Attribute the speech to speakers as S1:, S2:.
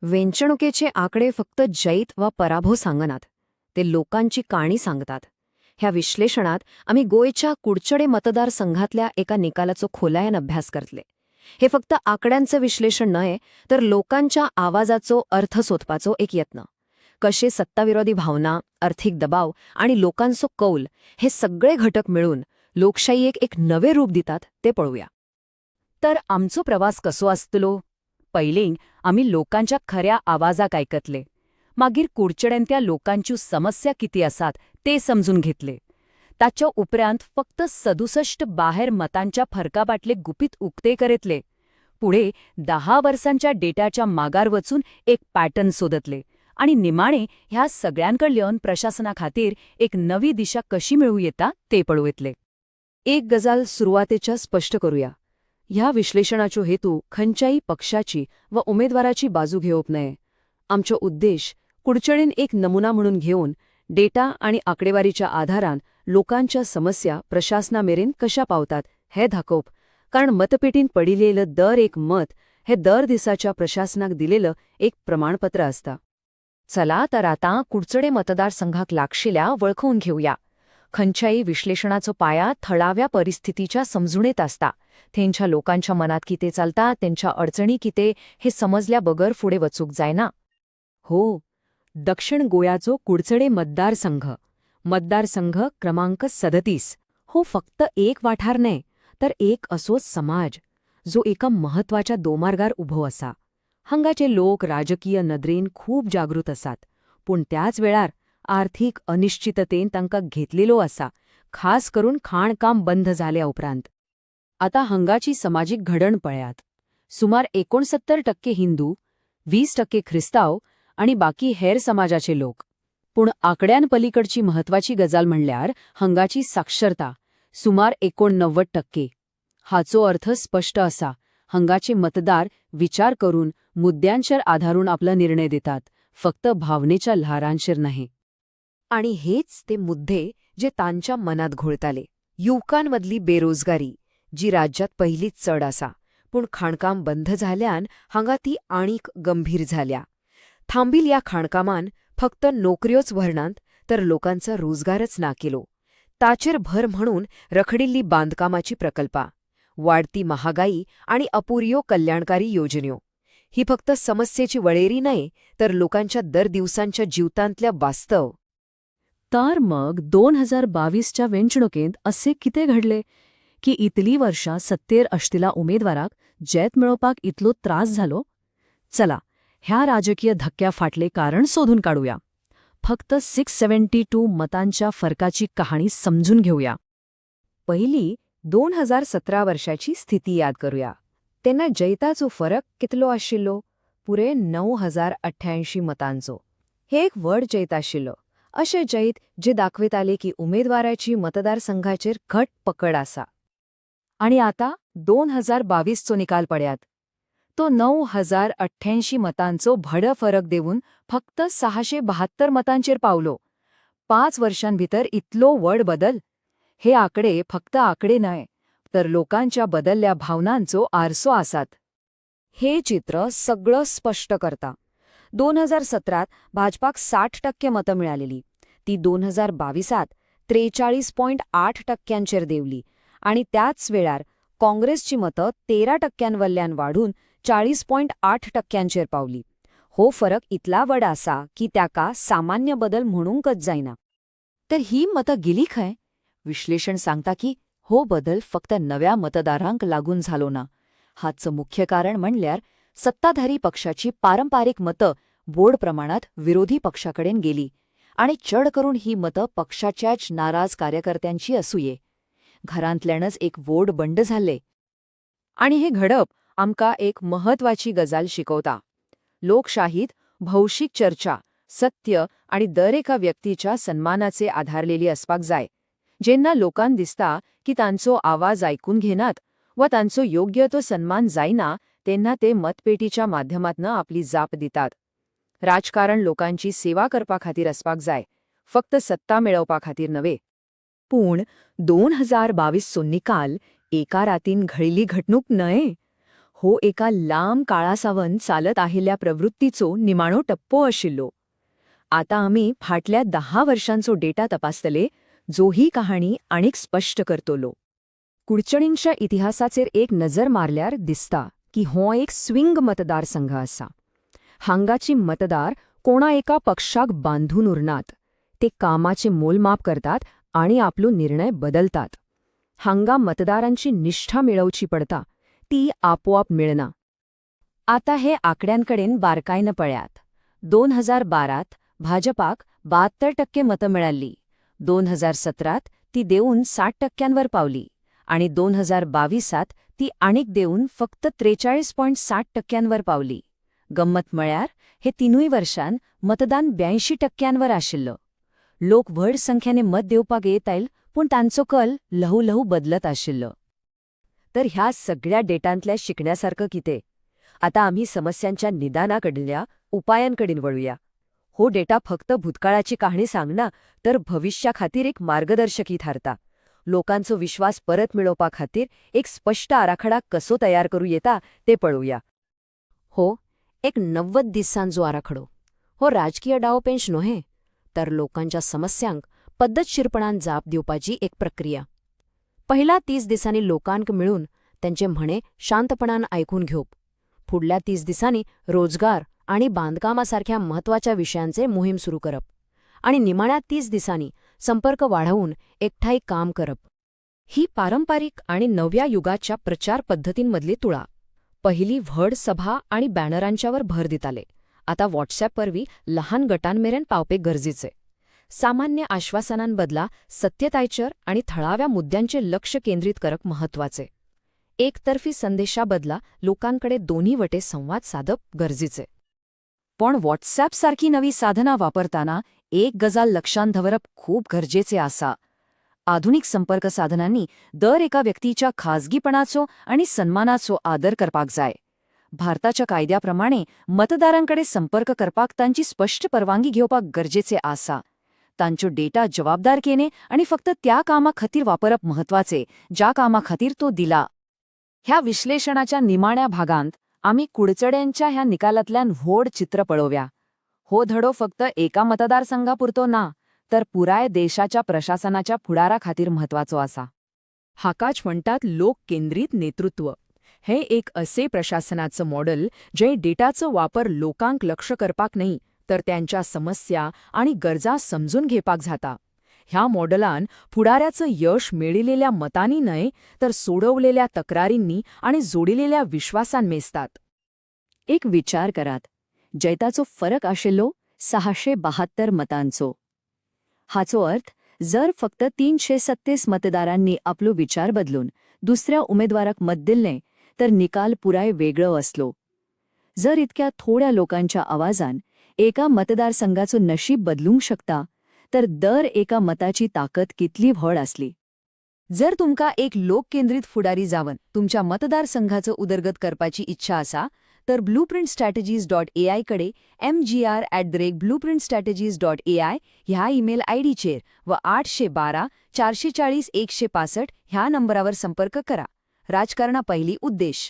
S1: वेंचणुकेचे आकडे फक्त जैत वा पराभव सांगनात, ते लोकांची काणी सांगतात. ह्या विश्लेषणात आम्ही गोयच्या कुडचडे मतदारसंघातल्या एका निकालाचो खोलायन अभ्यास करतले. हे फक्त आकड्यांचं विश्लेषण नये, तर लोकांच्या आवाजाचो अर्थ सोदपाचो एक यत्न. कसे सत्ताविरोधी भावना, आर्थिक दबाव आणि लोकांचो कौल हे सगळे घटक मिळून लोकशाहीक एक नवे रूप दितात ते पळूया.
S2: तर आमचो प्रवास कसो आसतलो? पयलीं आमी लोकांच्या खऱ्या आवाजाक आयकतले. मागीर कुडचड्यांत्या लोकांच्यो समस्या किती आसात ते समजून घेतले. ताच्या उपरांत फक्त 67 बाहेर मतांच्या फरकाबाटले गुपीत उक्ते करीतले. पुढे 10 वर्सांच्या डेटाच्या मागार वचून एक पॅटर्न सोदतले आणि निमाणे ह्या सगळ्यांकडल्यान प्रशासनाखातीर एक नवी दिशा कशी मिळू येता ते पळोवतले.
S1: एक गजाल सुरुवातेच्या स्पष्ट करूया. ह्या विश्लेषणाचो हेतू खंयच्याही पक्षाची व उमेदवाराची बाजू घेवप न्हय. आमचो उद्देश कुडचडेन एक नमुना म्हणून घेऊन डेटा आणि आकडेवारीच्या आधारान लोकांच्या समस्या प्रशासनामेरेन कशा पावतात हे दाखोवप. कारण मतपेटीन पडिलेलं दर एक मत हे दर दिसाच्या प्रशासनाक दिलेलं एक प्रमाणपत्र असता. चला तर आता कुडचडे मतदारसंघाक लागशिल्या वळखून घेऊया. खंयच्याही विश्लेषणाचो पाया थळाव्या परिस्थितीच्या समजुणेत असता. थेंच्या लोकांच्या मनात किते चालता, त्यांच्या अडचणी किते हे समजल्या बगर फुडे वचूक जायना. हो, दक्षिण गोयाचो कुडचडे मतदारसंघ क्रमांक 37 हो फक्त एक वाठार न्हय, तर एक असो समाज जो एका महत्वाच्या दोमार्गार उभो असा. हांगाचे लोक राजकीय नदरेन खूप जागृत असात, पूण त्याच वेळार आर्थिक अनिश्चिततेन तांकां घेतलेलो असा, खास करून खाणकाम बंद जाल्या उपरांत. आता हंगाची समाजीक घडण पळयात. सुमार 69% हिंदू, 20% ख्रिस्ताव आणि बाकी हेर समाजाचे लोक. पूण आकड्यान पलीकडची महत्वाची गजाल म्हणल्यार हंगाची साक्षरता सुमार 89%. हाचो अर्थ स्पष्ट असा, हंगाचे मतदार विचार करून मुद्द्यांचेर आधारून आपला निर्णय देतात, फक्त भावनेच्या ल्हारांचेर नाही. आणि हेच ते मुद्दे जे तांच्या मनात घोळताले. युवकांमधली बेरोजगारी, जी राज्यात पहिलीच चड आसा, पूण खाणकाम बंद झाल्यान हांगा ती आनीक गंभीर झाल्या. थांबील या खाणकामान फक्त नोकऱ्योच भरनात, तर लोकांचा रोजगारच ना केलो. ताचेर भर म्हणून रखडिल्ली बांदकामाची प्रकल्पा, वाढती महागाई आणि अपुर्यो कल्याणकारी योजन्यो. ही फक्त समस्येची वळेरी नाही, तर लोकांच्या दर दिवसांच्या जीवतांतल्या वास्तव. तर मग 2022च्या वेंचणुकेंत असे किते घडले की इतली वर्षां सत्तेर आशिल्ल्या उमेदवाराक जैत मेळोवपाक इतलो त्रास जालो? चला, ह्या राजकीय धक्क्या फाटले कारण सोदून काढूया. फक्त 672 मतांच्या फरकाची कहाणी समजून घेऊया. पहिली 2017 वर्षाची स्थिती याद करूया. तेन्ना जैताचो फरक कितलो आशिल्लो? पुरे 9088 मतांचो. हे एक व्हड जैत आशिल्लो. अशें जैत जे दाखयताले की उमेदवाराची मतदारसंघाचेर घट पकड आसा. आणि आता 2022चो निकाल पळयात. तो 9088 मतांचो भड फरक देऊन फक्त 672 मतांचेर पावलो. 5 वर्षांभितर इतलो व्हड बदल? हे आकडे फक्त आकडे न्हय, तर लोकांच्या बदलल्या भावनांचो आरसो आसात. हे चित्र सगळं स्पष्ट करता. 2017त भाजपाक 60% मतं मिळालेली. ती 2022त 43.8% देवली आणि त्याच वेळार काँग्रेसची मतं 13% वाढून 40.8% पावली. हो फरक इतला वड आसा की त्याका सामान्य बदल म्हणूंकच जायना. तर ही मतं गेली खंय? विश्लेषण सांगता की हो बदल फक्त नव्या मतदारांक लागून झालो ना. हाचं मुख्य कारण म्हणल्यार सत्ताधारी पक्षाची पारंपारिक मतं बोड प्रमाणात विरोधी पक्षाकडेन गेली आणि चड करून ही मतं पक्षाच्याच नाराज कार्यकर्त्यांची असूये. घरांतल्यानच एक वोट बंड झाले. आणि हे घडप आमकां एक महत्वाची गजाल शिकवता. लोकशाहीत भौशिक चर्चा, सत्य आणि दर एका व्यक्तीच्या सन्मानाचे आधारलेली असपाक जाय. जेन्ना लोकांक दिसता की तांचो आवाज ऐकून घेनात व तांचो योग्य तो सन्मान जायना, तेन्ना ते मतपेटीच्या माध्यमातनं आपली जाप दितात. राजकारण लोकांची सेवा करपा खातीर असपाक जाय, फक्त सत्ता मेळवपा खातीर नव्हे. पूण 2022चो निकाल एका रातीन घडिल्ली घडणूक न्हय.
S2: हो एका लांब काळासावन चालत आहिल्ल्या प्रवृत्तीचो निमाणो टप्पो आशिल्लो. आता आमी फाटल्या 10 वर्षांचो डेटा तपासतले, जो ही कहाणी आनीक स्पश्ट करतलो. कुडचडींच्या इतिहासाचेर एक नजर मारल्यार दिसता की हो एक स्विंग मतदारसंघ आसा. हांगाची मतदार कोणा एका पक्षाक बांधून उरनात. ते कामाचे मोलमाप करतात आणि आपलो निर्णय बदलतात. हांगा मतदारांची निष्ठा मिळवची पडता, ती आपोआप मिळना. आता हे आकड्यांकडेन बारकायन पळयात. 2012त भाजपाक 72% मतं मिळाली. 2017त ती देऊन 60%वर पावली आणि 2022त ती आनीक देऊन फक्त 43.60%वर पावली. गंमत म्हळ्यार हे तिनूय वर्षांत मतदान 82%वर आशिल्लं. लोक व्हड संख्येने मत दिवपाक येतायल, पूण तांचो कल लहू बदलत आशिल्लो. तर ह्या सगळ्या डेटांतल्या शिकण्यासारखं कितें? आता आम्ही समस्यांच्या निदानाकडल्या उपायांकडेन वळूया. हो डेटा फक्त भूतकाळाची कहाणी सांगना, तर भविष्याखातीर एक मार्गदर्शकी थारता. लोकांचो विश्वास परत मिळोवपा खातीर एक स्पष्ट आराखडा कसो तयार करू येता ते पळोवया. हो, एक 90 दिसांचो आराखडो. हो राजकीय डावपेंच न्हय, तर लोकांच्या समस्यांक पद्धतशीरपणान जाप दिवपाची एक प्रक्रिया. पहिल्या 30 दिसांनी लोकांक मिळून त्यांचे म्हणे शांतपणान आयकून घेवप. फुडल्या 30 दिसांनी रोजगार आणि बांदकामासारख्या म्हत्वाच्या विशयांचे मोहीम सुरू करप. आणि निमाण्या 30 दिसांनी संपर्क वाढवून एकठाई काम करप. ही पारंपारिक आणि नव्या युगाच्या प्रचार पद्धतींमधली तुळा. पहिली व्हड सभा आणि बॅनरांच्यावर भर दिताले. आता व्हॉट्सॲपवरवी लहान गटांमेरेन पावपेक गरजेचे. सामान्य आश्वासनांबदला सत्यतायचर आणि थळाव्या मुद्द्यांचे लक्ष केंद्रित करप महत्वाचे. एकतर्फी संदेशाबदला लोकांकडे दोन्ही वटे संवाद साधप गरजेचे. पण व्हॉट्सॲपसारखी नवी साधना वापरताना एक गजाल लक्षांत दवरप खूप गरजेचे आसा. आधुनिक संपर्क साधनांनी दर एका व्यक्तीच्या खाजगीपणाचो आणि सन्मानाचो आदर करपाक जाय. भारताच्या कायद्याप्रमाणे मतदारांकडे संपर्क करपाक तांची स्पष्ट परवानगी घेवपाक गरजेचे आसा. तांचो डेटा जबाबदारकेने आणि फक्त त्या कामाखातीर वापरप महत्वाचे, ज्या कामाखातीर तो दिला. ह्या विश्लेषणाच्या निमाण्या भागांत आम्ही कुडचड्यांच्या ह्या निकालातल्यान व्हड चित्र पळोव्या. हो धडो फक्त एका मतदारसंघापुरतो ना, तर पुराय देशाच्या प्रशासनाच्या फुडाराखातीर महत्वाचो आसा. हाकाच म्हणटात लोक केंद्रीत नेतृत्व. हे एक असे प्रशासनाचं मॉडेल जे डेटाचो वापर लोकांक लक्ष करपाक न्हय, तर त्यांच्या समस्या आणि गरजा समजून घेवपाक जाता. ह्या मॉडेलान फुडाऱ्याचं यश मेळिल्ल्या मतांनी न्हय, तर सोडवलेल्या तक्रारींनी आणि जोडिलेल्या विश्वासान मेजतात. एक विचार करात, जैताचो फरक आशिल्लो 672 मतांचो. हाचो अर्थ जर फक्त 337 मतदारांनी आपलो विचार बदलून दुसऱ्या उमेदवाराक मत दिल्लें, तर निकाल पुराय वेगळो असलो. जर इतक्या थोड्या लोकांच्या आवाजान एका मतदारसंघाचो नशीब बदलूंक शकता, तर दर एका मताची ताकद कितली व्हड असली. जर तुमका एक लोककेंद्रीत फुडारी जावन तुमच्या मतदारसंघाचो उदरगत करपाची इच्छा आसा, तर blueprintstrategies.ai कडे mgr@blueprintstrategies.ai ह्या ईमेल आयडीचेर व 812 440 165 ह्या नंबरावर संपर्क करा. राजकारणा पहिली उद्देश